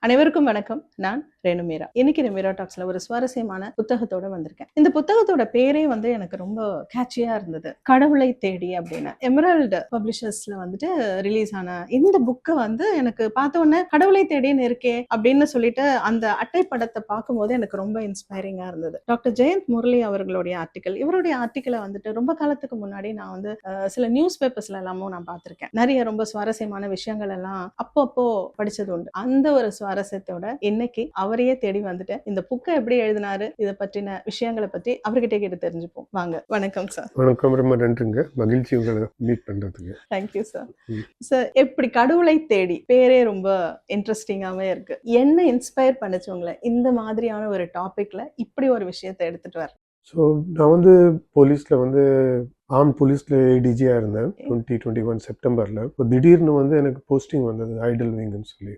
அனைவருக்கும் வணக்கம். நான் ரேணு மீரா. இன்னைக்கு மீரா டாக்ஸ்ல ஒரு சுவாரஸ்யமான புத்தகத்தோட வந்திருக்கேன். இந்த புத்தகத்தோட பேரே எனக்கு ரொம்ப கேட்சியா இருந்தது. கடவுளை தேடி அப்படின்னு. எமரல்டு பப்ளிஷர்ஸ்ல ரிலீஸ் ஆன இந்த புக்கை எனக்கு பார்த்த உடனே கடவுளை தேடின்னு இருக்கே அப்படின்னு சொல்லிட்டு அந்த அட்டை படத்தை பார்க்கும்போது எனக்கு ரொம்ப இன்ஸ்பைரிங்கா இருந்தது. டாக்டர் ஜெயந்த் முரளி அவர்களுடைய ஆர்டிக்கல், இவருடைய ஆர்டிக்கலை ரொம்ப காலத்துக்கு முன்னாடி நான் சில நியூஸ் பேப்பர்ஸ்ல எல்லாமும் நான் பார்த்திருக்கேன். நிறைய ரொம்ப சுவாரஸ்யமான விஷயங்கள் எல்லாம் அப்பப்போ படிச்சது உண்டு. அந்த ஒரு சுவாரஸ்யத்தோட இன்னைக்கு அவரையே தேடி வந்துட்டேன். இந்த புக்கை எப்படி எழுதினாரு, இதை பற்றின விஷயங்களை பற்றி அவர்கிட்ட கேட்டு தெரிஞ்சுப்போம். வாங்க. வணக்கம் சார். வணக்கம், ரொம்ப நன்றிங்க. மகிழ்ச்சி உங்களை மீட் பண்றதுக்கு. Thank you sir. சார், எப்படி கடவுளை தேடி பேரே ரொம்ப இன்ட்ரெஸ்டிங்காவே இருக்கு. என்ன இன்ஸ்பயர் பண்ணுச்சு உங்களை இந்த மாதிரியான ஒரு டாபிக்ல இப்படி ஒரு விஷயத்தை எடுத்துட்டு வர? ஸோ நான் போலீஸில் ஆர்ம் போலீஸில் ஏடிஜியாக இருந்தேன் 2021 செப்டம்பரில். இப்போ திடீர்னு எனக்கு போஸ்டிங் வந்தது ஐடல் விங்குன்னு சொல்லி.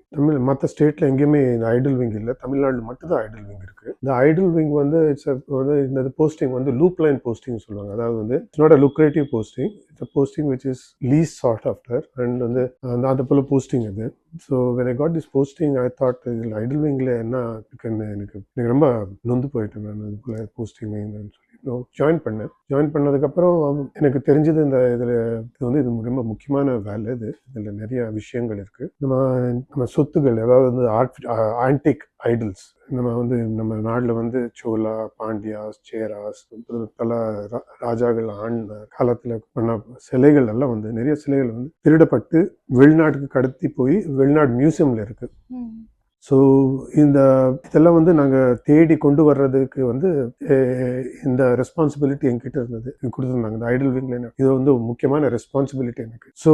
மற்ற ஸ்டேட்டில் எங்கேயுமே இந்த ஐடல் விங் இல்லை, தமிழ்நாடு மட்டும் தான் ஐடல் விங் இருக்குது. இந்த ஐடல் விங் இந்த போஸ்டிங் லூப் லைன் போஸ்டிங் சொல்லுவாங்க. அதாவது it's not a lucrative posting, it's a posting which is least chart after and அந்த போல போஸ்டிங் அது. So when I got this posting I thought இதில் Idol விங்கில் என்ன இருக்குன்னு எனக்கு ரொம்ப நொந்து போயிட்டேன். நான் இது போல் போஸ்டிங் வைங்கன்னு சொல்லி ஜாயின் பண்ணதுக்கப்புறம் எனக்கு தெரிஞ்சது இது ரொம்ப முக்கியமான வேலை. இதில் நிறைய விஷயங்கள் இருக்குது. நம்ம சொத்துகள், அதாவது ஆன்டிக் ஐடல்ஸ், நம்ம நாட்டில் சோலா, பாண்டியாஸ், சேராஸ், பல ராஜாக்கள் ஆண்ட காலத்தில் பண்ண சிலைகள் எல்லாம் நிறைய சிலைகள் திருடப்பட்டு வெளிநாட்டுக்கு கடத்தி போய் வெளிநாடு மியூசியமில் இருக்குது. ஸோ இதெல்லாம் நாங்கள் தேடி கொண்டு வர்றதுக்கு இந்த ரெஸ்பான்சிபிலிட்டி என்கிட்ட இருந்தது, கொடுத்துருந்தாங்க இந்த ஐடல் விங்கில். இது முக்கியமான ரெஸ்பான்சிபிலிட்டி எனக்கு. ஸோ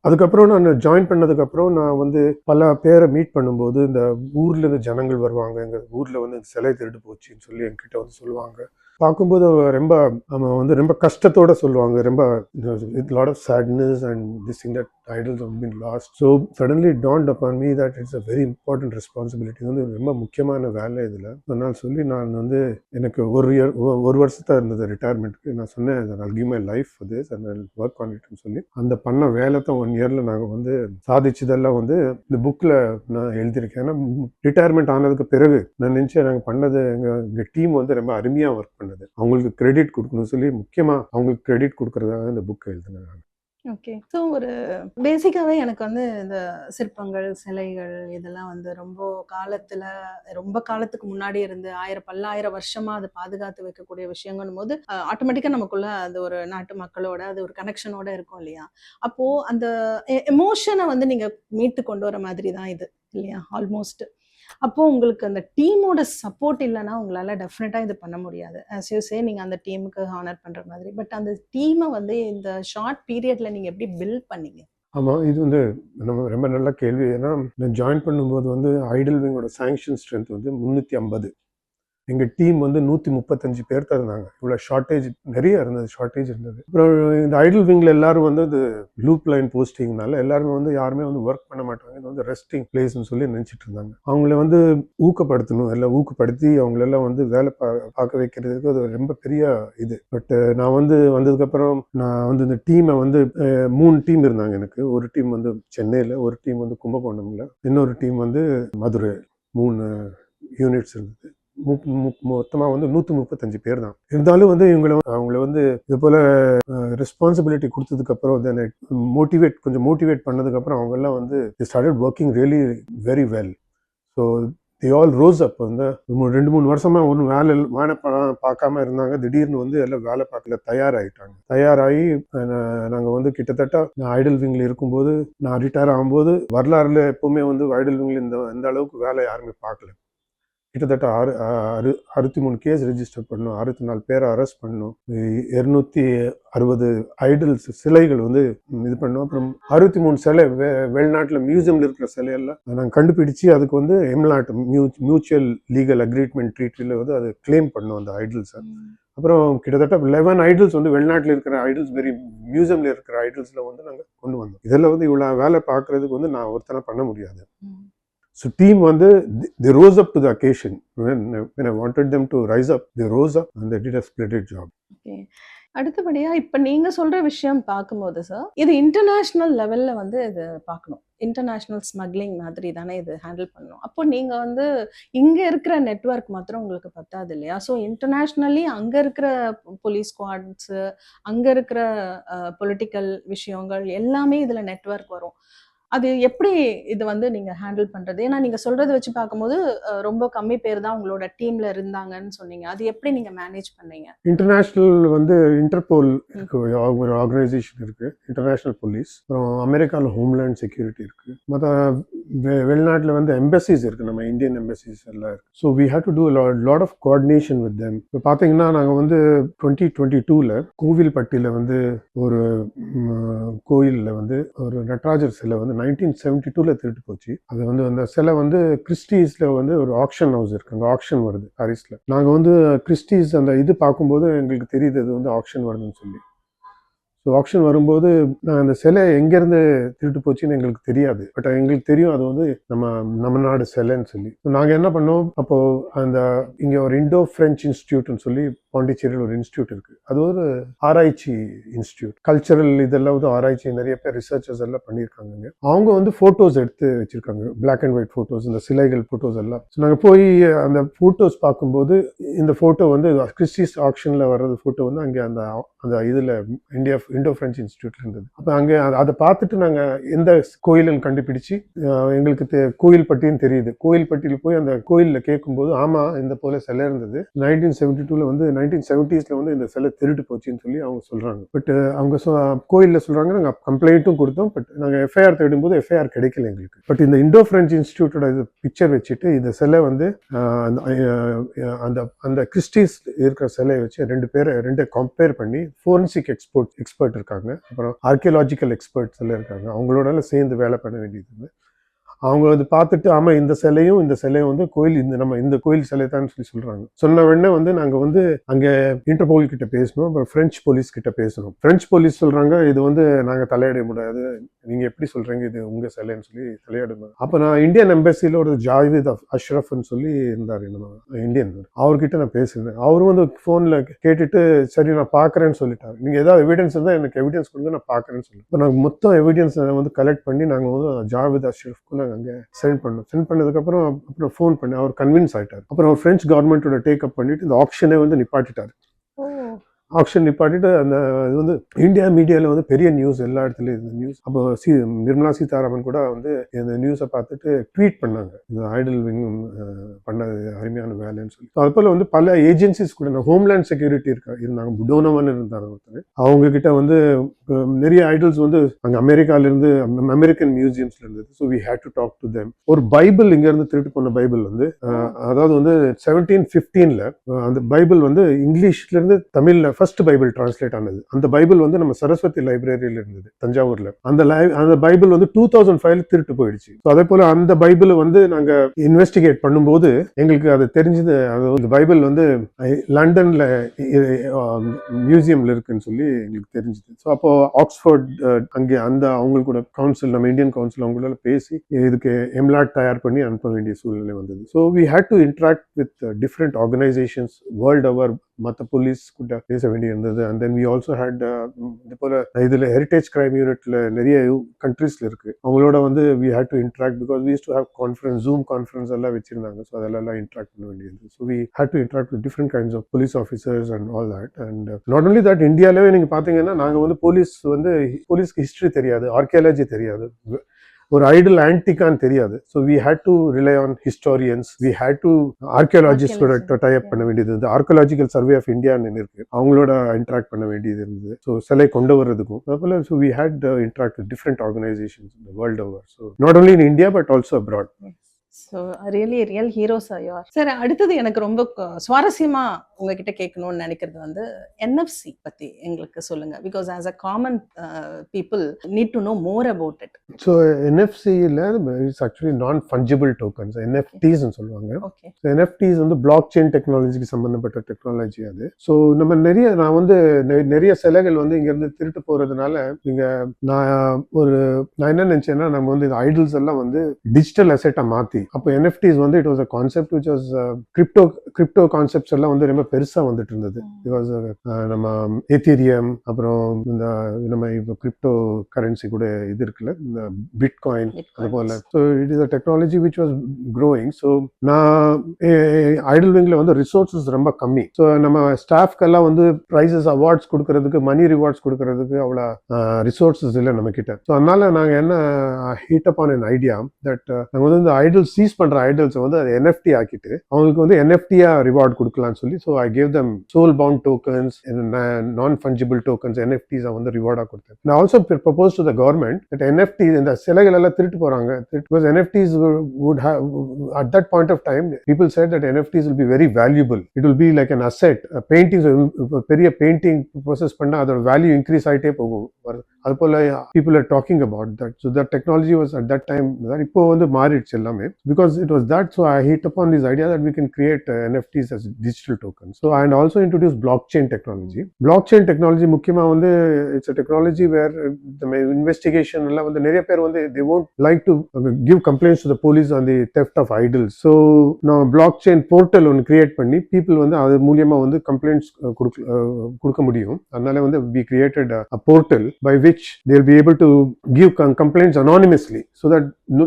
அதுக்கப்புறம் நான் ஜாயின் பண்ணதுக்கப்புறம் நான் பல பேரை மீட் பண்ணும்போது இந்த ஊரில் இருந்து ஜனங்கள் வருவாங்க. எங்கள் ஊரில் சிலை திருடு போச்சுன்னு சொல்லி என்கிட்ட சொல்லுவாங்க. பார்க்கும்போது ரொம்ப கஷ்டத்தோட சொல்லுவாங்க. ரொம்ப with lot of sadness and this thing that idols have been lost. So suddenly it dawned upon me that it's a very important responsibility. ரொம்ப முக்கியமான வேலை இதில். அதனால் சொல்லி நான் எனக்கு ஒரு வருஷத்தான் இருந்தது ரிட்டையர்மெண்ட்டுக்கு. நான் சொன்னேன், I'll give my life for this and I'll work on it சொல்லி அந்த பண்ண வேலை தான் 1 yearல நாங்கள் சாதிச்சதெல்லாம் இந்த புக்கில் நான் எழுதியிருக்கேன். ஏன்னா ரிட்டையர்மெண்ட் ஆனதுக்கு பிறகு நான் நினச்சேன், நாங்கள் பண்ணது எங்கள் டீம் ரொம்ப அருமையாக ஒர்க் பண்ணது, அவங்களுக்கு கிரெடிட் கொடுக்கணும்னு சொல்லி முக்கியமாக அவங்களுக்கு கிரெடிட் கொடுக்கறதாக இந்த புக்கை எழுதினேன். ஓகே. ஸோ ஒரு பேசிக்காகவே எனக்கு இந்த சிற்பங்கள், சிலைகள் இதெல்லாம் ரொம்ப காலத்துக்கு முன்னாடி இருந்து பல்லாயிரம் வருஷமா அதை பாதுகாத்து வைக்கக்கூடிய விஷயங்கள்னும் போது ஆட்டோமேட்டிக்காக நமக்குள்ள அது ஒரு நாட்டு மக்களோட அது ஒரு கனெக்ஷனோட இருக்கும் இல்லையா? அப்போ அந்த எமோஷனை நீங்க மீட்டு கொண்டு வர மாதிரி தான் இது இல்லையா ஆல்மோஸ்ட். அப்போ உங்களுக்கு அந்த டீமோட சப்போர்ட் இல்லைன்னா உங்களால டெஃபினட்டா இது பண்ண முடியாது. ஆஸ் யூ சே, நீங்க அந்த டீமுக்கு ஹானர் பண்ற மாதிரி. பட் அந்த டீமை இந்த ஷார்ட் பீரியட்ல நீங்க எப்படி பில்ட் பண்ணீங்க? ஆமாம், இது நம்ம ரொம்ப நல்ல கேள்வி. ஏன்னா நான் ஜாயின் பண்ணும்போது ஐடல் விங்கோட சாங்ஷன் ஸ்ட்ரென்த் 350. எங்கள் டீம் 135 பேர் தான் இருந்தாங்க. இவ்வளோ ஷார்ட்டேஜ் இருந்தது. அப்புறம் இந்த ஐடல் விங்கில் எல்லாரும் இது லூப் லைன் போஸ்டிங்னால எல்லாருமே யாருமே ஒர்க் பண்ண மாட்டாங்க. இது ரெஸ்டிங் பிளேஸ்ன்னு சொல்லி நினச்சிட்டு இருந்தாங்க. அவங்கள ஊக்கப்படுத்தணும், எல்லாம் ஊக்கப்படுத்தி அவங்களெல்லாம் வேலை பார்க்க வைக்கிறதுக்கு அது ரொம்ப பெரிய இது. பட் நான் வந்ததுக்கப்புறம் நான் இந்த டீமை 3 டீம் இருந்தாங்க எனக்கு. ஒரு டீம் சென்னையில், ஒரு டீம் கும்பகோணம்ல, இன்னொரு டீம் மதுரை. 3 யூனிட்ஸ் இருந்தது. மொத்தமாக 135 பேர் தான் இருந்தாலும் அவங்கள இது போல ரெஸ்பான்சிபிலிட்டி கொடுத்ததுக்கப்புறம் கொஞ்சம் மோட்டிவேட் பண்ணதுக்கப்புறம் அவங்க எல்லாம் they started working really very well. So they all rose up. 2-3 வருஷமா ஒன்றும் வேலை பார்க்காம இருந்தாங்க. திடீர்னு எல்லாம் வேலை பார்க்கல, தயாராகி நாங்கள் கிட்டத்தட்ட நான் ஐடல் விங்கில் இருக்கும்போது, நான் ரிட்டையர் ஆகும்போது வரலாறுல எப்பவுமே ஐடல் விங்கில் இந்த அளவுக்கு வேலை யாருமே பார்க்கல. கிட்டத்தட்ட 63 கேஸ் ரெஜிஸ்டர் பண்ணணும், 64 பேரை அரெஸ்ட் பண்ணணும், 260 ஐடல்ஸ் சிலைகள் இது பண்ணோம். அப்புறம் 63 சிலை வெளிநாட்டில் மியூசியமில் இருக்கிற சிலையெல்லாம் நாங்கள் கண்டுபிடிச்சி அதுக்கு எம்லாட் மியூச்சுவல் லீகல் அக்ரிமெண்ட் ட்ரீட்டில் அதை கிளைம் பண்ணோம் அந்த ஐடல்ஸை. அப்புறம் கிட்டத்தட்ட 11 ஐடல்ஸ் வெளிநாட்டில் இருக்கிற ஐடல்ஸ், வெரி மியூசியமில் இருக்கிற ஐடல்ஸில் நாங்கள் கொண்டு வந்தோம். இதில் இவ்வளோ வேலை பார்க்குறதுக்கு நான் ஒருத்தனை பண்ண முடியாது. So team they rose up to the occasion. When I wanted them to rise up, they rose up and they did a splendid job. Okay. அடுத்தபடியா இப்ப நீங்க சொல்ற விஷயம் பார்க்கும்போது சார், இது இன்டர்நேஷனல் லெவல்ல இது பார்க்கணும். இன்டர்நேஷனல் ஸ்மக்லிங் மாதிரி தானே இது ஹேண்டில் பண்ணணும். அப்போ நீங்க வந்து இங்க இருக்கிற நெட்வொர்க் மாத்திரம் உங்களுக்கு பத்தாது இல்லையா? ஸோ இன்டர்நேஷனலி அங்க இருக்கிற போலீஸ் ஸ்குவாட்ஸ், அங்க இருக்கிற பொலிட்டிக்கல் விஷயங்கள் எல்லாமே இதுல நெட்வொர்க் வரும். அது எப்படி இது வந்து நீங்க ஹேண்டில் பண்றது? ஏன்னா நீங்க சொல்றத வச்சு பார்க்கும்போது ரொம்ப கம்மி பேர் தான் உங்களோட டீம்ல இருந்தாங்கன்னு சொன்னீங்க. அது எப்படி நீங்க மேனேஜ் பண்ணீங்க? இன்டர்நேஷ்னல் வந்து இன்டர்போல் ஒரு ஆர்கனைசேஷன் இருக்கு, இன்டர்நேஷ்னல் போலீஸ். அப்புறம் அமெரிக்காவில் ஹோம்லேண்ட் செக்யூரிட்டி இருக்கு. மற்ற வெளிநாட்டில் வந்து எம்பசிஸ் இருக்கு, நம்ம இந்தியன் எம்பசிஸ் எல்லாம் இருக்கு. So we have to do lot of coordination with them. இப்போ பார்த்தீங்கன்னா நாங்கள் வந்து 2022 கோவில்பட்டியில் வந்து ஒரு கோயிலில் வந்து ஒரு நடராஜர் சிலை வந்து 1972 திருட்டு போச்சு. அது வந்து அந்த சிலை வந்து கிறிஸ்டீஸில் வந்து ஒரு ஆக்ஷன் ஹவுஸ் இருக்கு, அங்கே ஆக்ஷன் வருது பாரிஸில். நாங்கள் வந்து கிறிஸ்டீஸ் அந்த இது பார்க்கும்போது எங்களுக்கு தெரியுது அது வந்து ஆக்ஷன் வருதுன்னு சொல்லி. ஸோ ஆக்ஷன் வரும்போது நான் அந்த சிலை எங்கேருந்து திருட்டு போச்சுன்னு எங்களுக்கு தெரியாது. பட் எங்களுக்கு தெரியும் அது வந்து நம்ம நாடு சிலைன்னு சொல்லி. ஸோ நாங்கள் என்ன பண்ணோம், அப்போது அந்த இங்கே ஒரு இண்டோ ஃப்ரெஞ்ச் இன்ஸ்டியூட்னு சொல்லி பாண்டிச்சேரியில் ஒரு இன்ஸ்டியூட் இருக்குது. அது ஒரு ஆராய்ச்சி இன்ஸ்டியூட், கல்ச்சரல் இதெல்லாம் வந்து ஆராய்ச்சி, நிறைய பேர் ரிசர்ச்சர்ஸ் எல்லாம் பண்ணியிருக்காங்க. அவங்க வந்து ஃபோட்டோஸ் எடுத்து வச்சுருக்காங்க, பிளாக் அண்ட் ஒயிட் ஃபோட்டோஸ், இந்த சிலைகள் ஃபோட்டோஸ் எல்லாம். ஸோ நாங்கள் போய் அந்த ஃபோட்டோஸ் பார்க்கும்போது இந்த ஃபோட்டோ வந்து கிறிஸ்டிஸ் ஆக்ஷனில் வர்றது ஃபோட்டோ வந்து அங்கே அந்த இதில் இண்டோ ஃப்ரெஞ்ச் இன்ஸ்டியூட்ல இருந்தது. அப்போ அங்கே அதை பார்த்துட்டு நாங்கள் எந்த கோயிலுன்னு கண்டுபிடிச்சி எங்களுக்கு கோயில்பட்டின்னு தெரியுது. கோயில்பட்டியில் போய் அந்த கோயிலில் கேட்கும்போது ஆமாம் இந்த போல சிலை இருந்தது, 1972 வந்து 1970s வந்து இந்த சிலை திருட்டு போச்சுன்னு சொல்லி அவங்க சொல்கிறாங்க. பட் அவங்க கோயிலில் சொல்கிறாங்க நாங்கள் கம்ப்ளைண்ட்டும் கொடுத்தோம், பட் நாங்கள் எஃப்ஐஆர் தேடும்போது எஃப்ஐஆர் கிடைக்கல எங்களுக்கு. பட் இந்த இண்டோ ஃப்ரெஞ்ச் இன்ஸ்டியூட்டோட இது பிக்சர் வச்சுட்டு இந்த சிலை வந்து அந்த கிறிஸ்டிஸ் இருக்கிற சிலையை வச்சு ரெண்டு கம்பேர் பண்ணி ஃபோரன்சிக் எக்ஸ்பர்ட் இருக்காங்க, அப்புறம் ஆர்கியாலஜிக்கல் எக்ஸ்பர்ட்ஸ் எல்லாம் இருக்காங்க, அவங்களோட சேர்ந்து வேலை பண்ண வேண்டியது. அவங்க வந்து பார்த்துட்டு ஆமாம் இந்த சிலையும் வந்து கோயில் இந்த கோயில் சிலை தான் சொல்லி சொல்கிறாங்க. சொன்ன உடனே வந்து நாங்கள் வந்து அங்கே இன்டர்போல் கிட்ட பேசணும், அப்புறம் ஃப்ரெஞ்ச் போலீஸ் கிட்ட பேசணும். ஃப்ரெஞ்ச் போலீஸ் சொல்கிறாங்க இது வந்து நாங்கள் தலையிட முடியாது, நீங்கள் எப்படி சொல்கிறீங்க இது உங்கள் சிலைன்னு சொல்லி தலையிடணும். அப்போ நான் இந்தியன் எம்பசியில் ஒரு ஜாவித் அஷ்ரஃப்னு சொல்லி இருந்தார், நம்ம இந்தியன், அவர்கிட்ட நான் பேசுகிறேன். அவரும் வந்து ஃபோனில் கேட்டுட்டு சரி நான் பார்க்குறேன்னு சொல்லிட்டாரு. நீங்கள் ஏதாவது எவிடன்ஸ் இருந்தால் எனக்கு எவிடன்ஸ் கொடுங்க, நான் பார்க்குறேன்னு சொல்லி. இப்போ நாங்கள் மொத்தம் எவிடன்ஸ் வந்து கலெக்ட் பண்ணி நாங்கள் வந்து ஜாவித் அஷ்ரஃப்க்கு அங்கே சென்ட் பண்ணதுக்கப்புறம் அப்புறம் ஃபோன் பண்ணி அவர் கன்வின்ஸ் ஆகிட்டார். அப்புறம் அவர் ஃப்ரெஞ்ச் கவர்மெண்ட்டோட டேக்அப் பண்ணிட்டு இந்த ஆக்ஷனே வந்து நிப்பாட்டிட்டார். ஆக்ஷன் நிப்பாட்டிட்டு அந்த இது வந்து இந்தியா மீடியாவில் வந்து பெரிய நியூஸ், எல்லா இடத்துலையும் இந்த நியூஸ். அப்போ நிர்மலா சீதாராமன் கூட வந்து இந்த நியூஸை பார்த்துட்டு ட்வீட் பண்ணாங்க, இந்த ஐடல் விங் பண்ணது அருமையான வேலைன்னு சொல்லி. அது போல் வந்து பல ஏஜென்சிஸ் கூட, ஹோம்லேண்ட் செக்யூரிட்டி இருந்தாங்க, புடோனவன் இருந்தாங்க ஒருத்தர். அவங்க கிட்ட வந்து நிறைய ஐடல்ஸ் வந்து அங்கே அமெரிக்காவிலேருந்து அமெரிக்கன் மியூசியம்ஸ்ல இருந்தது. So we had to talk to them. ஒரு பைபிள் இங்கேருந்து திருட்டு போன பைபிள் வந்து அதாவது வந்து 1715 அந்த பைபிள் வந்து இங்கிலீஷ்லேருந்து தமிழில் ஃபர்ஸ்ட் பைபிள் டிரான்ஸ்லேட் ஆனது. அந்த பைபிள் வந்து நம்ம சரஸ்வதி லைப்ரரியில் இருந்தது தஞ்சாவூர்ல. அந்த பைபிள் வந்து 2005 திருட்டு போயிடுச்சு. அதே போல அந்த பைபிள் வந்து நாங்க இன்வெஸ்டிகேட் பண்ணும்போது எங்களுக்கு அது தெரிஞ்சது, அந்த பைபிள் வந்து லண்டன்ல மியூசியம்ல இருக்குன்னு சொல்லி எங்களுக்கு தெரிஞ்சது. ஸோ அப்போ ஆக்ஸ்போர்ட் அங்கே அவங்களுக்கு கூட கவுன்சில், நம்ம இந்தியன் கவுன்சில் அவங்களோட பேசி இதுக்கு எம்லாட் தயார் பண்ணி அனுப்ப வேண்டிய சூழ்நிலை வந்தது. So we had to interact with different organisations world over, மற்ற போலீஸ் கூட பேச வேண்டி இருந்தது. And then we also had இது போல இதில் ஹெரிட்டேஜ் கிரைம் யூனிட்ல நிறைய கண்ட்ரீஸ்ல இருக்கு, அவங்களோட வந்து we had to interact because we use to have conference, Zoom conference எல்லாம் வச்சிருந்தாங்க. ஸோ அதெல்லாம் இன்ட்ராக்ட் பண்ண வேண்டியது. So we had to interact with different kinds of police officers and all that. And not only that, இந்தியாவிலே நீங்க பாத்தீங்கன்னா நாங்கள் வந்து போலீஸ்க்கு ஹிஸ்டரி தெரியாது, ஆர்கியாலஜி தெரியாது, ஒரு ஐடல் ஆன்டிகான்னு தெரியாது. So we had to rely on historians, we had to ஆர்கியாலஜிஸ்டோட டைப் பண்ண வேண்டியது இருந்தது. ஆர்கியாலஜிக்கல் சர்வே ஆஃப் இந்தியான்னு இருக்கு, அவங்களோட இன்ட்ராக்ட் பண்ண வேண்டியது இருந்தது. ஸோ சிலை கொண்டு வர்றதுக்கும் அதுபோல. So we had interact with different organisations in the world over. So not only in India but also abroad. So real heroes are. சரி, அடுத்தது எனக்கு ரொம்ப சுவாரஸ்யமா உங்ககிட்ட கேட்கணும்னு நினைக்கிறது வந்து என்எஃப்சி பத்தி எங்களுக்கு சொல்லுங்க. Because as a common people need to know more about it. So என்எஃப்சியில் it's actually non fungible tokens, என்எஃப்டிஸ்ன்னு சொல்லுவாங்க. ஓகே, என்எஃப்டிஸ் வந்து பிளாக் செயின் டெக்னாலஜிக்கு சம்பந்தப்பட்ட டெக்னாலஜி அது. ஸோ நம்ம நான் வந்து நிறைய சிலைகள் வந்து இங்கேருந்து திருட்டு போகிறதுனால நான் என்ன நினச்சேன்னா, நம்ம வந்து இந்த ஐடல்ஸ் எல்லாம் வந்து டிஜிட்டல் அசெட்டாக மாற்றி அப்போ NFTs வந்து it was a concept which was crypto concepts எல்லாம் வந்து ரொம்ப பெருசா வந்துட்டு இருந்தது. பிகாஸ் நம்ம எத்தீரியம், அப்புறம் இந்த நம்ம இப்போ கிரிப்டோ கரன்சி கூட இது இருக்குல்ல, இந்த பிட்காயின், அது போல. So it is a technology which was growing. So நான் ஐடல் விங்ல வந்து ரிசோர்ஸஸ் ரொம்ப கம்மி. ஸோ நம்ம ஸ்டாஃப்க்கெல்லாம் வந்து ப்ரைஸஸ் அவார்ட்ஸ் கொடுக்கறதுக்கு, மணி ரிவார்ட்ஸ் கொடுக்கறதுக்கு அவ்வளோ ரிசோர்ஸஸ் இல்லை நம்ம கிட்ட. ஸோ அதனால நாங்கள் என்ன heat up on an idea that நாங்கள் வந்து இந்த ஐடல் சீஸ் பண்ற ஐடல்ஸை வந்து அதை NFT ஆக்கிட்டு அவங்களுக்கு வந்து NFT-யா ரிவார்ட் கொடுக்கலாம்னு சொல்லி, so I gave them soul bound tokens, non fungible tokens, NFTs வந்து ரிவார்டாக கொடுத்தேன். நான் also propose to the government that NFT, இந்த சிலைகள் எல்லாம் திருட்டு போறாங்க, because NFTs would have at that point of time people said that NFTs will be very valuable. It will be like an asset. Paintings, பெரிய painting process பண்ணா அதோட value increase ஆகிட்டே போகும். அது போல people are talking about that. So that technology was at that time, இப்போ வந்து மாறிடுச்சு எல்லாமே. Because it was that, so I hit upon this idea that we can create NFTs as digital tokens. So and also introduce blockchain technology. Blockchain technology முக்கியமா வந்து it's a technology where the investigation எல்லாம் வந்து நிறைய பேர் வந்து they won't like to give complaints to the police on the theft of idols. So now blockchain portal ஒன்று create பண்ணி people வந்து அது மூலியமா வந்து கம்ப்ளைண்ட்ஸ் கொடுக்க முடியும். அதனால வந்து we created a portal by which they'll be able to give complaints anonymously, so that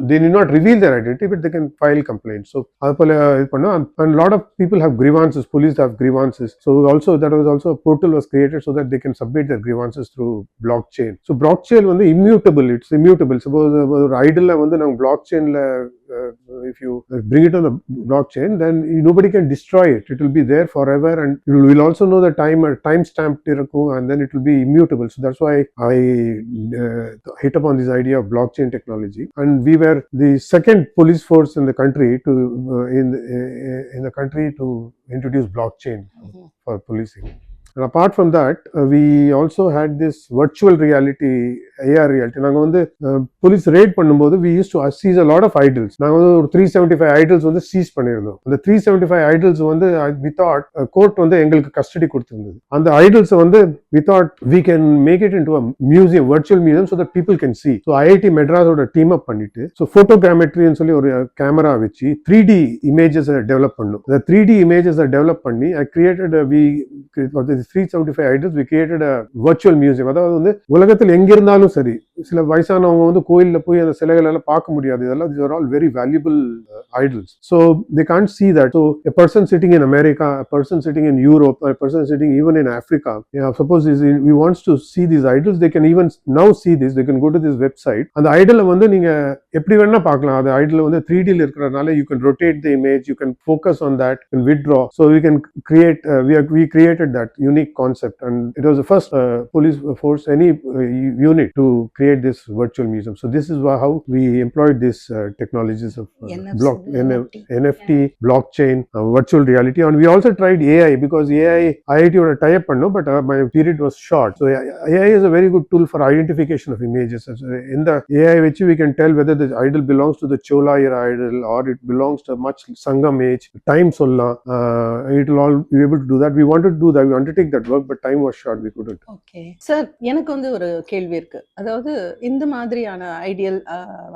they need not reveal their identity, but they can file complaints. So and a lot of people have grievances, police have grievances. So also that was also a portal was created so that they can submit their grievances through blockchain. So blockchain வந்து immutable, it's immutable. Suppose ஒரு ஐடல்ல வந்து நம்ம blockchainல if you bring it on the blockchain, then nobody can destroy it. It will be there forever, and you will also know the time stamped இருக்கும், and then it will be immutable. So that's why I hit upon this idea of blockchain technology, and we were the second police force in the country to in the country to introduce blockchain for policing. And apart from that, we also had this virtual reality, AR reality. நாங்கள் வந்து police rate பண்ணும்போது we used to seize a lot of idols. நாங்கள் வந்து ஒரு 375 idols வந்து cheese பண்ணியிருந்தோம். அந்த 375 idols வந்து we thought கோர்ட் வந்து எங்களுக்கு கஸ்டடி கொடுத்திருந்தது. அந்த ஐடல்ஸ் வந்து we thought we can make it into a museum, virtual museum, so that people can see. So IIT மெட்ராஸோட டீம் அப் பண்ணிட்டு, ஸோ ஃபோட்டோகிராமெட்ரின்னு சொல்லி ஒரு கேமரா வச்சு 3D இமேஜஸ் டெவலப் பண்ணும். அந்த 3D இமேஜஸ் டெவலப் பண்ணி I created 375 idols, we created a virtual museum. அதாவது வந்து உலகத்தில் எங்க இருந்தாலும் சரி, சில வயசானவங்க வந்து கோயில்ல போய் அந்த சிலைகள் எல்லாம் பார்க்க முடியாது. இதெல்லாம் these are all very valuable idols. So they can't see that. So a person sitting in America, a person sitting in Europe, or a person sitting even in Africa, suppose he wants to see these idols, they can even now see this. They can go to this website. அந்த ஐடலை வந்து நீங்க எப்படி வேணா பார்க்கலாம். அந்த Idol வந்து 3D ல இருக்கிறதுனால you can rotate the image, you can focus on that, you can withdraw. So we can create we created that unique concept, and it was the first police force, any unit to create this virtual museum. So this is how we employed these technologies of NFT, blockchain, virtual reality, and we also tried AI, because AI IIT would tie up no, but my period was short. So AI is a very good tool for identification of images. In the AI which we can tell whether the idol belongs to the Chola era idol or it belongs to a much Sangam age, time solla, it will all be able to do that. We wanted to do that, we wanted to take that work, but time was short, we couldn't. Okay sir, எனக்கு வந்து ஒரு கேள்வி இருக்கு. அதாவது இந்த மாதிரியான ideal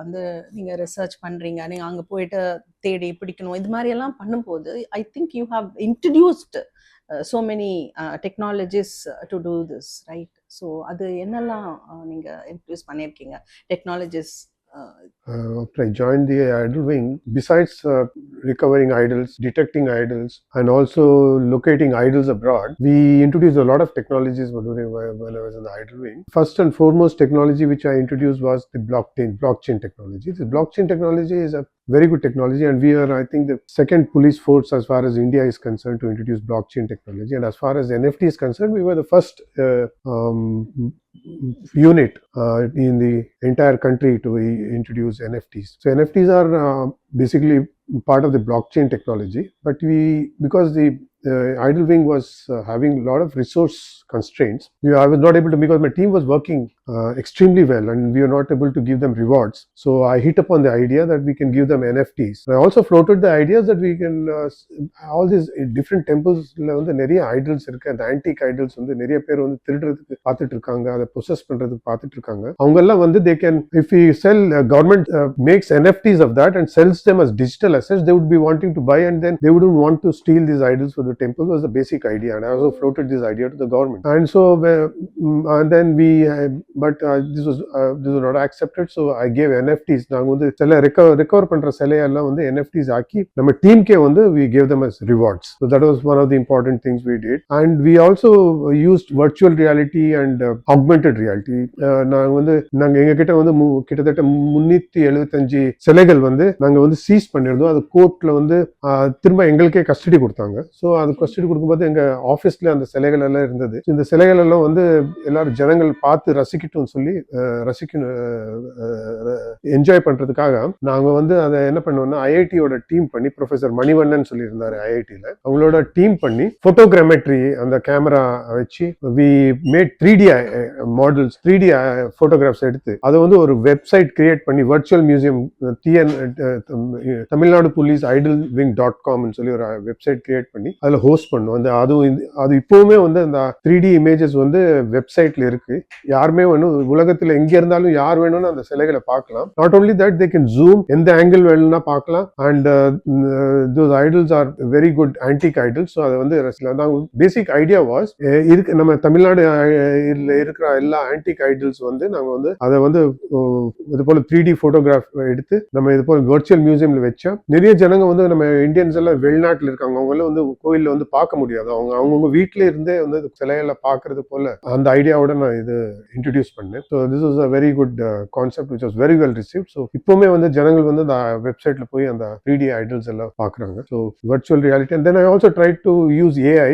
வந்து நீங்க ரிசர்ச் பண்றீங்க, நீங்க அங்க போயிட்டு தேடி பிடிக்கணும், இது மாதிரி எல்லாம் பண்ணும்போது I think you have introduced so many technologies to do this, right? So அது என்னெல்லாம் நீங்க இன்ட்ரடியூஸ் பண்ணிருக்கீங்க technologies? After I joined the idol wing, besides recovering idols, detecting idols, and also locating idols abroad, we introduced a lot of technologies when I was in the idol wing. First and foremost technology which I introduced was the blockchain technology. The blockchain technology is a very good technology, and we are, I think, the second police force as far as India is concerned to introduce blockchain technology. And as far as NFT is concerned, we were the first unit in the entire country to introduce NFTs. So NFTs are basically part of the blockchain technology, but because the idol wing was having a lot of resource constraints. I was not able to, because my team was working extremely well and we were not able to give them rewards. So I hit upon the idea that we can give them NFTs. I also floated the ideas that we can all these different temples வந்து நிறைய idols இருக்கு. அந்த antique idols வந்து நிறைய பேர் வந்து திருடுறதுக்கு பார்த்துட்டு இருக்காங்க, அதை பொசஸ் பண்றதுக்கு பார்த்துட்டு இருக்காங்க. அவங்க எல்லாம் வந்து they can, if we sell, government makes NFTs of that and sells them as digital assets, they would be wanting to buy and then they wouldn't want to steal these idols for the temple. Was the basic idea, and I also floated this idea to the government. And so and then we but this was not accepted, so I gave NFTs. நாங்க வந்து சில recover பண்ற சிலையெல்லாம் வந்து NFTs ஆக்கி நம்ம டீம்க்கே வந்து we gave them as rewards. So that was one of the important things we did. And we also used virtual reality and augmented reality. நாங்க எங்க கிட்ட வந்து கிட்டத்தட்ட 375 சிலைகள் வந்து நாங்க வந்து சீஸ் பண்ணிருந்தோம். அது கோர்ட்ல வந்து திரும்ப எங்களுக்கே கஸ்டடி கொடுத்தாங்க. ஸோ அது கஸ்டடி கொடுக்கும்போது எங்க ஆஃபீஸ்ல அந்த சிலைகள் எல்லாம் இருந்தது. இந்த சிலைகள் எல்லாம் வந்து எல்லாரும் ஜனங்கள் பார்த்து ரசிக்கட்டும் சொல்லி என்ஜாய் பண்றதுக்காக நாங்க வந்து அதை என்ன பண்ணுவோம்னா ஐஐடியோட டீம் பண்ணி, ப்ரொஃபசர் மணிவண்ணன் சொல்லி இருந்தாரு ஐஐடியில, அவங்களோட டீம் பண்ணி போட்டோகிராமெட்ரி அந்த கேமரா வச்சு we made 3D models, 3D photographs எடுத்து அதை வந்து ஒரு வெப்சைட் கிரியேட் பண்ணி virtual museum Tamil Nadu police Idol wing .com சொல்லி ஒரு வெப்சைட் கிரியேட் பண்ணி அதில் ஹோஸ்ட் பண்ணுவோம். அது இப்போவுமே வந்து அந்த 3D இமேஜஸ் வந்து வெப்சைட்ல இருக்கு. யாருமே வேணும், உலகத்துல எங்க இருந்தாலும் யார் வேணும்னு அந்த சிலைகளை பார்க்கலாம். Not only that, they can zoom, எந்த ஆங்கிள் வேணும்னா பார்க்கலாம். And those idols are very good antique idols. So அதை வந்து பேசிக் ஐடியா வாஸ், இருக்கு நம்ம தமிழ்நாடு இருக்கிற எல்லா ஆன்டிக் ஐடல்ஸ் வந்து நாங்கள் வந்து அதை வந்து இது போல 3D போட்டோகிராஃப் எடுத்து நம்ம இது போல வர்ச்சுவல் மியூசியம்ல வச்சா நிறைய ஜனங்க வந்து நம்ம இந்தியன்ஸ் எல்லாம் வெளிநாட்டுல இருக்காங்க, அவங்க எல்லாம் வந்து கோயில்ல வந்து பார்க்க முடியாது. அவங்க வீட்டுல இருந்தே வந்து சிலைகளை பார்க்கறது போல அந்த ஐடியாவோட நான் இது இன்ட்ரடியூஸ் பண்ணேன். So this was a very good concept which was very well received. So இப்பவுமே வந்து ஜனங்கள் வந்து அந்த வெப்சைட்ல போய் அந்த 3D ஐடல்ஸ் எல்லாம் பார்க்குறாங்க. So virtual reality. And then I also try to use AI.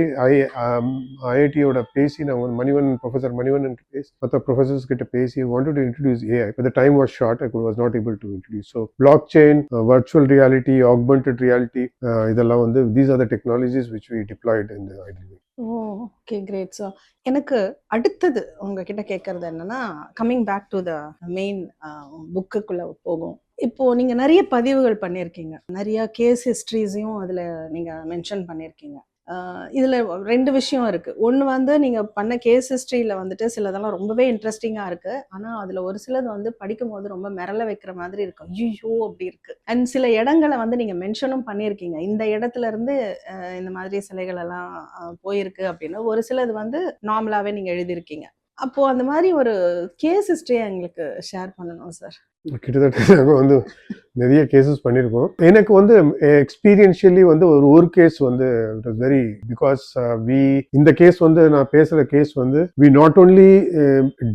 ஐஐடியோட பேசி நான் ப்ரொஃபசர் மணிவண்ணன் பேசி மற்ற ப்ரொஃபசர்ஸ் கிட்ட பேசி wanted to introduce AI, but the time was short. I was not able to introduce. So blockchain, virtual reality, augmented reality, இதெல்லாம் வந்து these are the technologies which we deployed in the IDL Wing. Okay, great. So எனக்கு அடுத்தது உங்ககிட்ட கேட்கறது என்னன்னா, coming back to the main புக்குக்குள்ள போகும். இப்போ நீங்க நிறைய பதிவுகள் பண்ணியிருக்கீங்க, நிறைய கேஸ் ஹிஸ்ட்ரிஸையும் அதுல நீங்க மென்ஷன் பண்ணியிருக்கீங்க. இதுல 2 விஷயம் இருக்கு. ஒன்று வந்து நீங்க பண்ண கேஸ் ஹிஸ்ட்ரியில வந்துட்டு சிலதெல்லாம் ரொம்பவே இன்ட்ரெஸ்டிங்கா இருக்கு. ஆனா அதுல ஒரு சிலது வந்து படிக்கும் போது ரொம்ப மிரள வைக்கிற மாதிரி இருக்கு. ஐயோ அப்படி இருக்கு. அண்ட் சில இடங்களை வந்து நீங்க மென்ஷனும் பண்ணியிருக்கீங்க, இந்த இடத்துல இருந்து இந்த மாதிரி சிலைகள் எல்லாம் போயிருக்கு அப்படின்னு. ஒரு சிலது வந்து நார்மலாவே நீங்க எழுதியிருக்கீங்க. அப்போ அந்த மாதிரி ஒரு கேஸ் ஹிஸ்டரியை எங்களுக்கு ஷேர் பண்ணணும் சார். கிட்டத்தட்ட நாங்கள் வந்து நிறைய கேசஸ் பண்ணியிருக்கோம். எனக்கு வந்து எக்ஸ்பீரியன்ஷியலி வந்து ஒரு கேஸ் வந்து இட் வாஸ் வெரி, பிகாஸ் இந்த கேஸ் வந்து நான் பேசுகிற கேஸ் வந்து we not only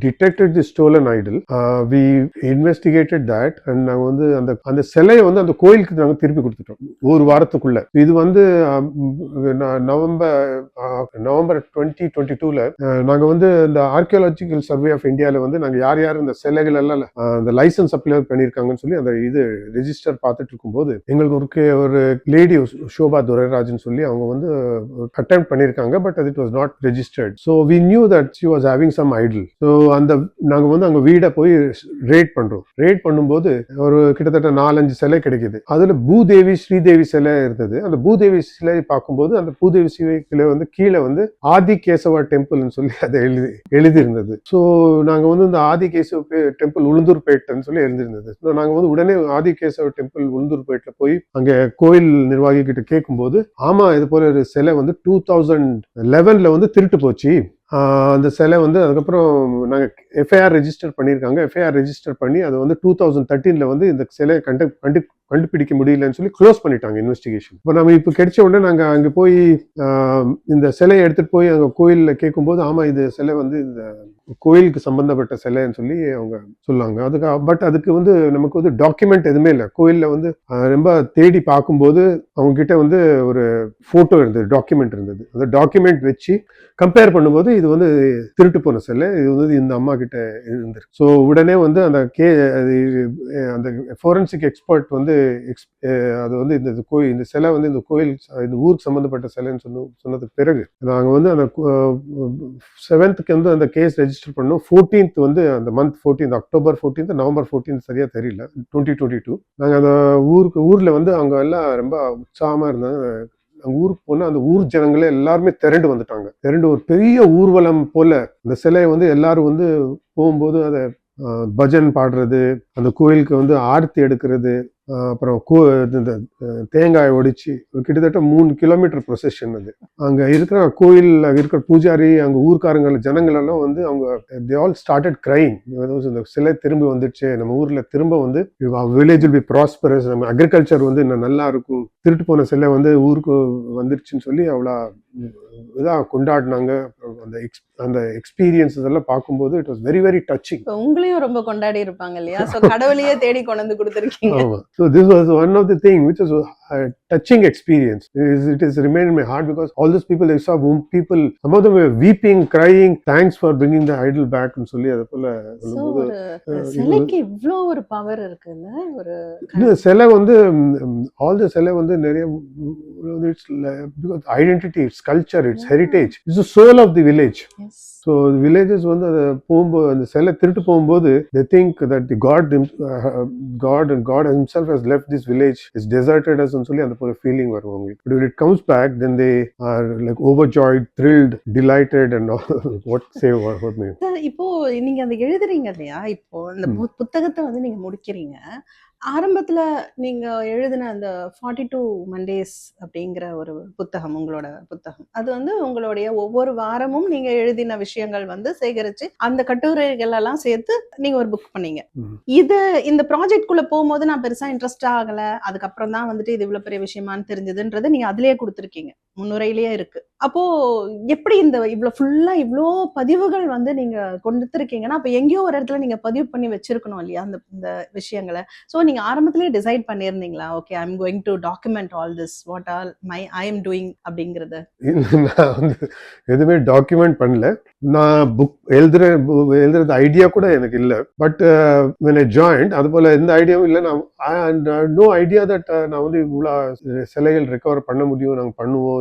detected the stolen idol, we investigated that, and நாங்கள் வந்து அந்த சிலையை வந்து அந்த கோயிலுக்கு நாங்கள் திருப்பி கொடுத்துட்டோம் ஒரு வாரத்துக்குள்ள. இது வந்து நவம்பர் 2022 நாங்கள் வந்து இந்த ஆர்கியாலஜிக்கல் சர்வே ஆஃப் இந்தியாவில் வந்து நாங்கள் யார் யார் இந்த சிலைகள் எல்லாம் அந்த லைசன்ஸ் அப்ளை பண்ணியிருக்காங்கன்னு சொல்லி அந்த இது ரெஜிஸ்டர் பார்த்துட்டு இருக்கும்போது எங்களுக்கு ஒரு லேடி ஷோபா துரைராஜன் சொல்லி அவங்க வந்து அட்டெம்ப்ட் பண்ணியிருக்காங்க. But it was not registered. So we knew that she was having some idol. ஸோ நாங்கள் வந்து அங்கே வீடை போய் ரேட் பண்றோம். ரேட் பண்ணும்போது ஒரு கிட்டத்தட்ட 4-5 சிலை கிடைக்குது. அதுல பூதேவி ஸ்ரீதேவி சிலை இருந்தது. அந்த பூதேவி சிலை பார்க்கும்போது அந்த பூதேவி சிலை வந்து கீழே வந்து ஆதி கேசவா டெம்பிள்னு சொல்லி அதை எழுதி இருந்தது. ஸோ நாங்கள் வந்து இந்த ஆதி கேசவ டெம்பிள் உளுந்தூர்பேட்டைன்னு சொல்லி எழுதிருந்தது. நாங்க வந்து உடனே ஆதிகேசவ டெம்பிள் உளுந்தூர்பேட்ல போய் அங்க கோயில் நிர்வாகி கிட்ட கேட்கும்போது, ஆமா இது போல ஒரு சிலை வந்து 2011 வந்து திருட்டு போச்சு. அந்த சிலை வந்து அதுக்கப்புறம் நாங்கள் எஃப்ஐஆர் ரெஜிஸ்டர் பண்ணியிருக்காங்க. எஃப்ஐஆர் ரெஜிஸ்டர் பண்ணி அதை வந்து 2013 வந்து இந்த சிலையை கண்டுபிடிக்க முடியலன்னு சொல்லி க்ளோஸ் பண்ணிட்டாங்க இன்வெஸ்டிகேஷன். இப்போ நம்ம இப்போ கிடைச்ச உடனே நாங்கள் அங்கே போய் இந்த சிலையை எடுத்துட்டு போய் அங்கே கோயிலில் கேட்கும்போது, ஆமா இது சிலை வந்து இந்த கோயிலுக்கு சம்பந்தப்பட்ட சிலைன்னு சொல்லி அவங்க சொல்லாங்க. அதுக்கு வந்து நமக்கு வந்து டாக்குமெண்ட் எதுவுமே இல்லை. கோயிலில் வந்து ரொம்ப தேடி பார்க்கும்போது அவங்க கிட்ட வந்து ஒரு போட்டோ இருந்தது, டாக்குமெண்ட் இருந்தது. அந்த டாக்குமெண்ட் வச்சு கம்பேர் பண்ணும்போது இது வந்து திருட்டு போன சிலை, இது வந்து இந்த அம்மா கிட்ட இருந்திருக்கு. ஸோ உடனே வந்து அந்த அந்த ஃபோரன்சிக் எக்ஸ்பர்ட் வந்து அது வந்து இந்த கோயில், இந்த சிலை வந்து இந்த கோயில் இந்த ஊருக்கு சம்மந்தப்பட்ட சிலைன்னு சொன்னதுக்கு பிறகு நாங்கள் வந்து அந்த 7th வந்து அந்த கேஸ் ரெஜிஸ்டர் பண்ணோம். 14th வந்து அந்த month 14th October 14th November 14th சரியா தெரியல 2022 நாங்கள் அந்த ஊரில் வந்து அவங்க எல்லாம் ரொம்ப உற்சாகமாக இருந்தாங்க. அங்க ஊருக்கு போனா அந்த ஊர் ஜனங்களே எல்லாருமே திரண்டு வந்துட்டாங்க. திரண்டு ஒரு பெரிய ஊர்வலம் போல அந்த சிலையை வந்து எல்லாரும் வந்து போகும்போது அதை பஜன் பாடுறது, அந்த கோயிலுக்கு வந்து ஆர்த்தி எடுக்கிறது, அப்புறம் இந்த தேங்காய் ஒடிச்சு கிட்டத்தட்ட 3 கிலோமீட்டர் ப்ரொசெஷன் அது. அங்க இருக்கிற கோயில்ல இருக்கிற பூஜாரி, அங்க ஊர்க்காரங்க ஜனங்கள் எல்லாம் வந்து அவங்க they all started crying. இந்த சிலை திரும்பி வந்துடுச்சு, நம்ம ஊர்ல திரும்ப வந்து வில்லேஜ் will be prosperous, நம்ம அக்ரிகல்ச்சர் வந்து இன்னும் நல்லா இருக்கும், திருட்டு போன சிலை வந்து ஊருக்கு வந்துடுச்சுன்னு சொல்லி அவ்வளோ இதாக கொண்டாடினாங்க. அந்த எக்ஸ்பீரியன்ஸஸ் எல்லாம் பார்க்கும்போது it was very very touching. உங்களையும் ரொம்ப கொண்டாடி இருப்பாங்க இல்லையா? சோ கடவுளையே தேடி கொண்டு வந்து கொடுத்திருக்கீங்க. ஆமா. So this was one of the thing which was a touching experience. It is remained in my heart because all those people, I saw people, some of them were weeping, crying, thanks for bringing the idol back ன்னு சொல்லி அது போல சொல்லும்போது சிலைக்கு இவ்ளோ ஒரு power இருக்குல்ல. ஒரு இந்த சிலை வந்து ஆல் தி சிலை வந்து நிறைய because identity, its culture, its heritage, it's the soul of the village. So the villages வந்து அது போகும்போது அந்த சிலை திருட்டு போகும்போது they think that the God and God himself has left this village, is deserted us ன்னு சொல்லி அந்த ஒரு ஃபீலிங் வரும் அவங்களுக்கு. But when it comes back, then they are like overjoyed, thrilled, delighted and all. What say about me? இப்போ நீங்க அந்த எழுதுறீங்க இல்லையா? இப்போ இந்த புத்தகத்தை வந்து நீங்க முடிக்கிறீங்க. ஆரம்பத்துல நீங்க எழுதின அந்த 42 Mondays அப்படிங்கிற ஒரு புத்தகம், உங்களோட புத்தகம், அது வந்து உங்களுடைய ஒவ்வொரு வாரமும் நீங்க எழுதின விஷயங்கள் வந்து சேகரிச்சு அந்த கட்டுரைகள் எல்லாம் சேர்த்து நீங்க ஒரு புக் பண்ணீங்க. இது இந்த ப்ராஜெக்ட் குள்ள போகும்போது நான் பெருசா இன்ட்ரெஸ்ட் ஆகல, அதுக்கப்புறம் தான் வந்துட்டு இது இவ்வளவு பெரிய விஷயமான்னு தெரிஞ்சதுன்றது நீங்க அதுலயே கொடுத்துருக்கீங்க, முன்னுரையிலேயே இருக்கு. அப்போ எப்படி இந்த இவ்வளவு ஃபுல்லா இவ்வளோ பதிவுகள் வந்து நீங்க கொடுத்துருக்கீங்கன்னா அப்ப எங்கேயோ ஒரு இடத்துல நீங்க பதிவு பண்ணி வச்சிருக்கணும் இல்லையா இந்த விஷயங்களை? சோ நீங்க ஆரம்பத்திலேயே டிசைட் பண்ணியிருந்தீங்களா, okay I am going to document all this, what all I am doing அப்படிங்கறது? நான் வந்து எதுவுமே டாக்குமெண்ட் பண்ணல. நான் புக் எழுதுறது ஐடியா கூட எனக்கு இல்லை. பட் when I joined, அது போல எந்த ஐடியாவும் இல்லை. நான் நோ ஐடியா தட் நான் வந்து இவ்வளோ சிலைகள் ரெக்கவர் பண்ண முடியும், நாங்கள் பண்ணுவோம்,